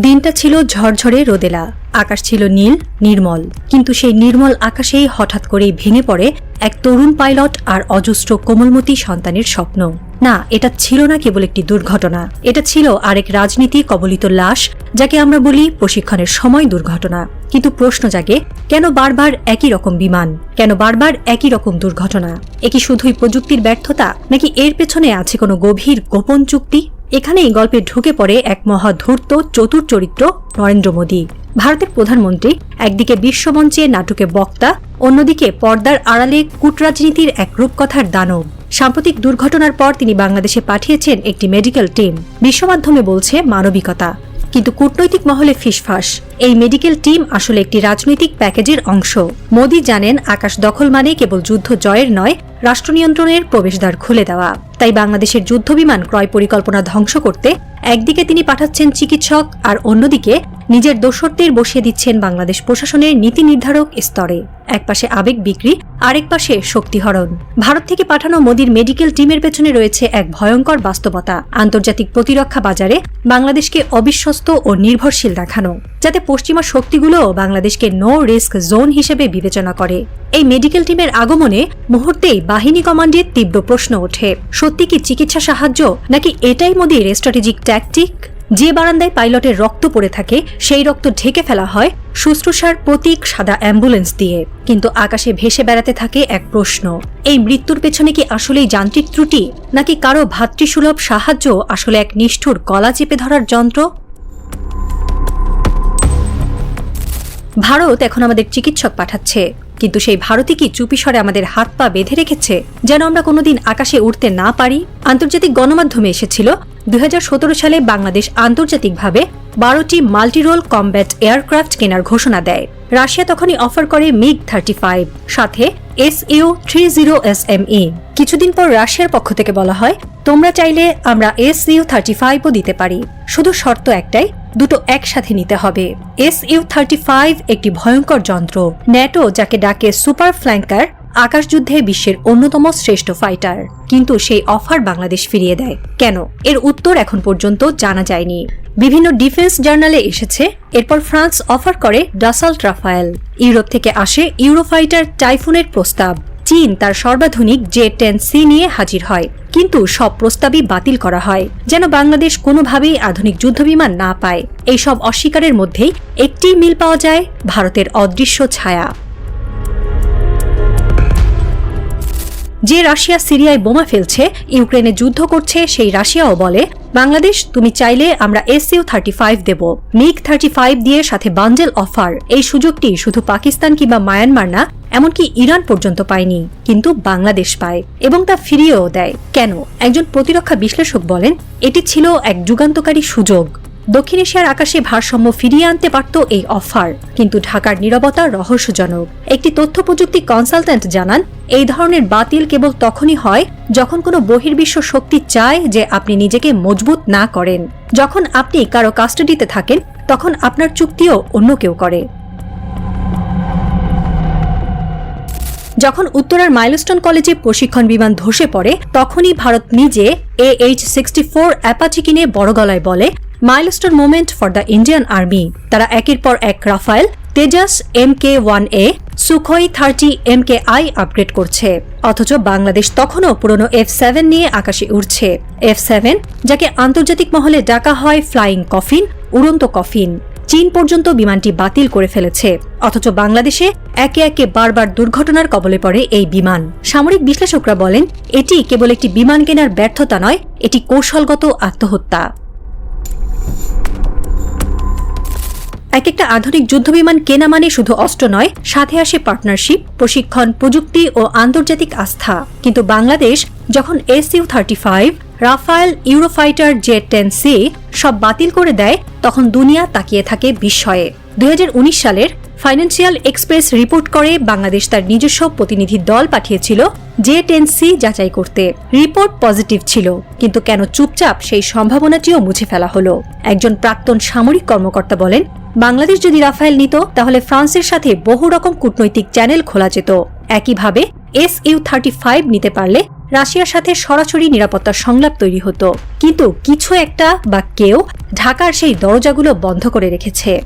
দিনটা ছিল ঝরঝরে রোদেলা, আকাশ ছিল নীল নির্মল, কিন্তু সেই নির্মল আকাশেই হঠাৎ করেই ভেঙে পড়ে এক তরুণ পাইলট আর অজস্র কোমলমতি সন্তানের স্বপ্ন। না, এটা ছিল না কেবল একটি দুর্ঘটনা, এটা ছিল আরেক রাজনীতি কবলিত লাশ, যাকে আমরা বলি প্রশিক্ষণের সময় দুর্ঘটনা। কিন্তু প্রশ্ন জাগে, কেন বারবার একই রকম বিমান, কেন বারবার একই রকম দুর্ঘটনা? এ কি শুধুই প্রযুক্তির ব্যর্থতা, নাকি এর পেছনে আছে কোনো গভীর গোপন চুক্তি? এখানেই গল্পে ঢুকে পড়ে এক মহাধূর্ত চতুর চরিত্র, নরেন্দ্র মোদী। ভারতের প্রধানমন্ত্রী একদিকে বিশ্বমঞ্চে নাটকে বক্তা, অন্যদিকে পর্দার আড়ালে কূটরাজনীতির এক রূপকথার দানব। সাম্প্রতিক দুর্ঘটনার পর তিনি বাংলাদেশে পাঠিয়েছেন একটি মেডিকেল টিম। বিশ্বমাধ্যমে বলছে মানবিকতা, কিন্তু কূটনৈতিক মহলে ফিসফাস। এই মেডিকেল টিম আসলে একটি রাজনৈতিক প্যাকেজের অংশ। মোদী জানেন, আকাশ দখল মানে কেবল যুদ্ধ জয়ের নয়, রাষ্ট্রনিয়ন্ত্রণের প্রবেশদ্বার খুলে দেওয়া। তাই বাংলাদেশের যুদ্ধবিমান ক্রয় পরিকল্পনা ধ্বংস করতে একদিকে তিনি পাঠাচ্ছেন চিকিৎসক, আর অন্যদিকে নিজের দোসরদের বসিয়ে দিচ্ছেন বাংলাদেশ প্রশাসনের নীতি নির্ধারক স্তরে। একপাশে আবেগ বিক্রি, আরেক পাশে শক্তিহরণ। ভারত থেকে পাঠানো মোদীর মেডিকেল টিমের পেছনে রয়েছে এক ভয়ঙ্কর বাস্তবতা, আন্তর্জাতিক প্রতিরক্ষা বাজারে বাংলাদেশকে অবিশ্বস্ত ও নির্ভরশীল দেখানো, যাতে পশ্চিমা শক্তিগুলো বাংলাদেশকে নো রিস্ক জোন হিসেবে বিবেচনা করে। এই মেডিকেল টিমের আগমনে মুহূর্তেই বাহিনী কমান্ডের তীব্র প্রশ্ন ওঠে, সত্যি কি চিকিৎসা সাহায্য, নাকি এটাই মোদীর স্ট্র্যাটেজিক ট্যাকটিক? যে বারান্দায় পাইলটের রক্ত পড়ে থাকে, সেই রক্ত ঢেকে ফেলা হয় শুশ্রূষার প্রতীক সাদা অ্যাম্বুলেন্স দিয়ে। কিন্তু আকাশে ভেসে বেড়াতে থাকে এক প্রশ্ন, এই মৃত্যুর পেছনে কি আসলেই যান্ত্রিক ত্রুটি, নাকি কারো ভাতৃসুলভ সাহায্য আসলে এক নিষ্ঠুর গলা চেপে ধরার যন্ত্র? ভারত এখন আমাদের চিকিৎসক পাঠাচ্ছে, কিন্তু সেই ভারতই কি চুপিসরে আমাদের হাত পা বেঁধে রেখেছে, যেন আমরা কোনোদিন আকাশে উঠতে না পারি? আন্তর্জাতিক গণমাধ্যমে এসেছিল 2017 সালে বাংলাদেশ আন্তর্জাতিকভাবে 12টি মাল্টিরোল কমব্যাট এয়ারক্রাফট কেনার ঘোষণা দেয়। রাশিয়া তখনই অফার করে MiG-35, সাথে Su-30SME। কিছুদিন পর রাশিয়ার পক্ষ থেকে বলা হয়, তোমরা চাইলে আমরা Su-35ও দিতে পারি, শুধু শর্ত একটাই, দুটো একসাথে নিতে হবে। Su-35 একটি ভয়ঙ্কর যন্ত্র, ন্যাটো যাকে ডাকে সুপার ফ্ল্যাঙ্কার, আকাশযুদ্ধে বিশ্বের অন্যতম শ্রেষ্ঠ ফাইটার। কিন্তু সেই অফার বাংলাদেশ ফিরিয়ে দেয় কেন? এর উত্তর এখন পর্যন্ত জানা যায়নি। বিভিন্ন ডিফেন্স জার্নালে এসেছে, এরপর ফ্রান্স অফার করে ডাসাল্ট রাফায়েল, ইউরোপ থেকে আসে ইউরোফাইটার টাইফুনের প্রস্তাব, চীন তার সর্বাধুনিক J-10C নিয়ে হাজির হয়, কিন্তু সব প্রস্তাবই বাতিল করা হয়, যেন বাংলাদেশ কোনোভাবেই আধুনিক যুদ্ধবিমান না পায়। এই সব অস্বীকারের মধ্যেই একটি মিল পাওয়া যায়, ভারতের অদৃশ্য ছায়া। যে রাশিয়া সিরিয়ায় বোমা ফেলছে, ইউক্রেনে যুদ্ধ করছে, সেই রাশিয়াও বলে, বাংলাদেশ তুমি চাইলে আমরা Su-35 দেব, MiG-35 দিয়ে সাথে বান্ডেল অফার। এই সুযোগটি শুধু পাকিস্তান কিংবা মায়ানমার না, এমনকি ইরান পর্যন্ত পায়নি, কিন্তু বাংলাদেশ পায় এবং তা ফিরিয়েও দেয়। কেন? একজন প্রতিরক্ষা বিশ্লেষক বলেন, এটি ছিল এক যুগান্তকারী সুযোগ। দক্ষিণ এশিয়ার আকাশে ভারসাম্য ফিরিয়ে আনতে পারত এই অফার, কিন্তু ঢাকার নীরবতা রহস্যজনক। একটি তথ্য প্রযুক্তি কনসালট্যান্ট জানান, এই ধরনের বাতিল কেবল তখনই হয় যখন কোনো বহির্বিশ্ব শক্তি চায় যে আপনি নিজেকে মজবুত না করেন। যখন আপনি কারো কাস্টাডিতে থাকেন, তখন আপনার চুক্তিও অন্য কেউ করে। যখন উত্তরার মাইলস্টোন কলেজে প্রশিক্ষণ বিমান ধসে পড়ে, তখনই ভারত নিজে AH-64 অ্যাপাচি কিনে বড় গলায় বলে, milestone moment for the Indian army. তারা একের পর এক Rafale, Tejas Mk-1A, Sukhoi 30 Mki upgrade করছে, অথচ বাংলাদেশ তখনও পুরনো F-7 নিয়ে আকাশে উড়ছে। F-7, যাকে আন্তর্জাতিক মহলে ডাকা হয় ফ্লাইং কফিন, উড়ন্ত কফিন। চীন পর্যন্ত বিমানটি বাতিল করে ফেলেছে, অথচ বাংলাদেশে একে একে বারবার দুর্ঘটনার কবলে পড়ে এই বিমান। সামরিক বিশ্লেষকরা বলেন, এটি কেবল একটি বিমান কেনার ব্যর্থতা নয়, এটি কৌশলগত আত্মহত্যা। এক একটা আধুনিক যুদ্ধবিমান কেনা মানে শুধু অস্ত্র নয়, সাথে আসে পার্টনারশিপ, প্রশিক্ষণ, প্রযুক্তি ও আন্তর্জাতিক আস্থা। কিন্তু বাংলাদেশ যখন Su-35, রাফায়েল, ইউরোফাইটার, J-10C সব বাতিল করে দেয়, তখন দুনিয়া তাকিয়ে থাকে বিস্ময়ে। 2019 সালের ফাইন্যান্সিয়াল এক্সপ্রেস রিপোর্ট করে, বাংলাদেশ তার নিজস্ব প্রতিনিধি দল পাঠিয়েছিল J-10C যাচাই করতে। রিপোর্ট পজিটিভ ছিল, কিন্তু কেন চুপচাপ সেই সম্ভাবনাটিও মুছে ফেলা হলো? একজন প্রাক্তন সামরিক কর্মকর্তা বলেন, বাংলাদেশ যদি রাফায়েল নিত, তাহলে ফ্রান্সের সাথে বহু রকম কূটনৈতিক চ্যানেল খোলা যেত। একইভাবে Su-35 নিতে পারলে রাশিয়ার সাথে সরাসরি নিরাপত্তা সংলাপ তৈরি হতো। কিন্তু কিছু একটা বা কেউ ঢাকার সেই দরজাগুলো বন্ধ করে রেখেছে।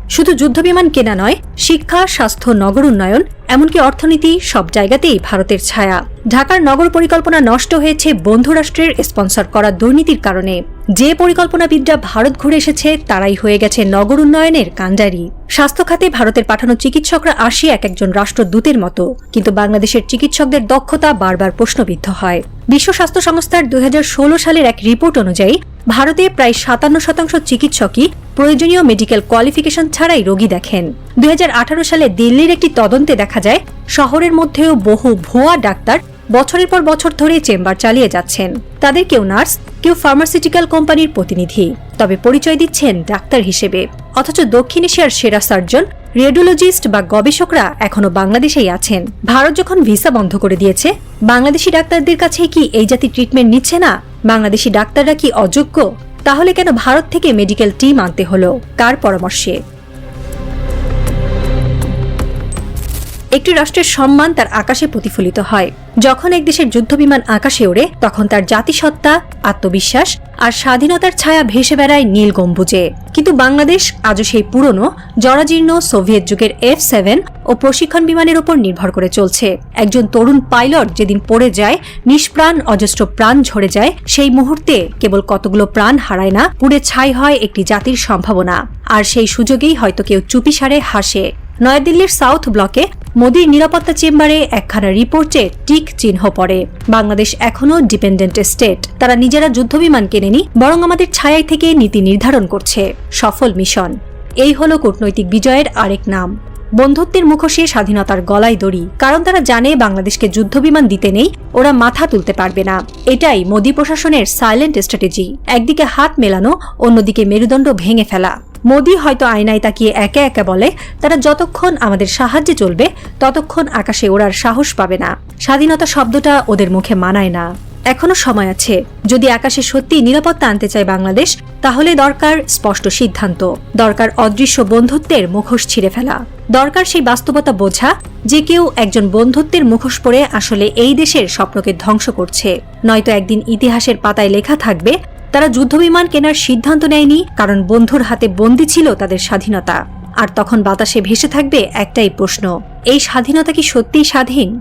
শুধু যুদ্ধবিমান কেনা নয়, শিক্ষা, স্বাস্থ্য, নগর উন্নয়ন, এমনকি অর্থনীতি, সব জায়গাতেই ভারতের ছায়া। ঢাকার নগর পরিকল্পনা নষ্ট হয়েছে বন্ধু রাষ্ট্রের স্পন্সর করা দুর্নীতির কারণে। যে পরিকল্পনাবিদরা ভারত ঘুরে এসেছে তারাই হয়ে গেছে নগর উন্নয়নের কাণ্ডারি। স্বাস্থ্য খাতে ভারতের পাঠানো চিকিৎসকরা আসে এক একজন রাষ্ট্রদূতের মতো, কিন্তু বাংলাদেশের চিকিৎসকদের দক্ষতা বারবার প্রশ্নবিদ্ধ হয়। বিশ্ব স্বাস্থ্য সংস্থার 2016 সালের এক রিপোর্ট অনুযায়ী ভারতে প্রায় 57% চিকিৎসকই প্রয়োজনীয় মেডিকেল কোয়ালিফিকেশন ছাড়াই রোগী দেখেন। 2018 সালে দিল্লির একটি তদন্তে দেখা যায় শহরের মধ্যেও বহু ভুয়া ডাক্তার বছরের পর বছর ধরে চেম্বার চালিয়ে যাচ্ছেন। তাদের কেউ নার্স, কেউ ফার্মাসিউটিক্যাল কোম্পানির প্রতিনিধি, তবে পরিচয় দিচ্ছেন ডাক্তার হিসেবে। অথচ দক্ষিণ এশিয়ার সেরা সার্জন, রেডিওলজিস্ট বা গবেষকরা এখনো বাংলাদেশেই আছেন। ভারত যখন ভিসা বন্ধ করে দিয়েছে, বাংলাদেশি ডাক্তারদের কাছে কি এই জাতি ট্রিটমেন্ট নিচ্ছে না? বাংলাদেশি ডাক্তাররা কি অযোগ্য? তাহলে কেন ভারত থেকে মেডিকেল টিম আনতে হলো? কার পরামর্শে? একটি রাষ্ট্রের সম্মান তার আকাশে প্রতিফলিত হয়। যখন এক দেশের যুদ্ধবিমান আকাশে ওড়ে, তখন তার জাতিসত্তা, আত্মবিশ্বাস আর স্বাধীনতার ছায়া ভেসে বেড়ায় নীল গম্বুজে। কিন্তু বাংলাদেশ আজও সেই পুরনো জরাজীর্ণ সোভিয়েত যুগের F-7 ও প্রশিক্ষণ বিমানের উপর নির্ভর করে চলছে। একজন তরুণ পাইলট যেদিন পড়ে যায়, নিষ্প্রাণ অজস্র প্রাণ ঝরে যায়, সেই মুহূর্তে কেবল কতগুলো প্রাণ হারায় না, পুড়ে ছাই হয় একটি জাতির সম্ভাবনা। আর সেই সুযোগেই হয়তো কেউ চুপিসারে হাসে। নয়াদিল্লির সাউথ ব্লকে মোদির নিরাপত্তা চেম্বারে একখানা রিপোর্টে টিক চিহ্ন পড়ে। বাংলাদেশ এখনো ডিপেন্ডেন্ট স্টেট। তারা নিজেরা যুদ্ধবিমান কেনেনি, বরং আমাদের ছায়ায় থেকে নীতি নির্ধারণ করছে। সফল মিশন। এই হলো কূটনৈতিক বিজয়ের আরেক নাম। বন্ধুত্বের মুখোশে স্বাধীনতার গলায় দড়ি। কারণ তারা জানে বাংলাদেশকে যুদ্ধবিমান দিতে নেই, ওরা মাথা তুলতে পারবে না। এটাই মোদি প্রশাসনের সাইলেন্ট স্ট্র্যাটেজি। একদিকে হাত মেলানো, অন্যদিকে মেরুদণ্ড ভেঙে ফেলা। মোদি হয়তো আয়নায় তাকিয়ে একা একা বলে, তারা যতক্ষণ আমাদের সাহায্যে চলবে ততক্ষণ আকাশে ওড়ার সাহস পাবে না। স্বাধীনতা শব্দটা ওদের মুখে মানায় না। এখনো সময় আছে। যদি আকাশে সত্যি নিরাপত্তা আনতে চায় বাংলাদেশ, তাহলে দরকার স্পষ্ট সিদ্ধান্ত, দরকার অদৃশ্য বন্ধুত্বের মুখোশ ছিঁড়ে ফেলা, দরকার সেই বাস্তবতা বোঝা যে কেউ একজন বন্ধুত্বের মুখোশ পরে আসলে এই দেশের স্বপ্নকে ধ্বংস করছে। নয়তো একদিন ইতিহাসের পাতায় লেখা থাকবে, তারা যুদ্ধবিমান কেনার সিদ্ধান্ত নেয়নি কারণ বন্ধুর হাতে বন্দী ছিল তাদের স্বাধীনতা। আর তখন বাতাসে ভেসে থাকবে একটাই প্রশ্ন, এই স্বাধীনতা কি সত্যিই স্বাধীন?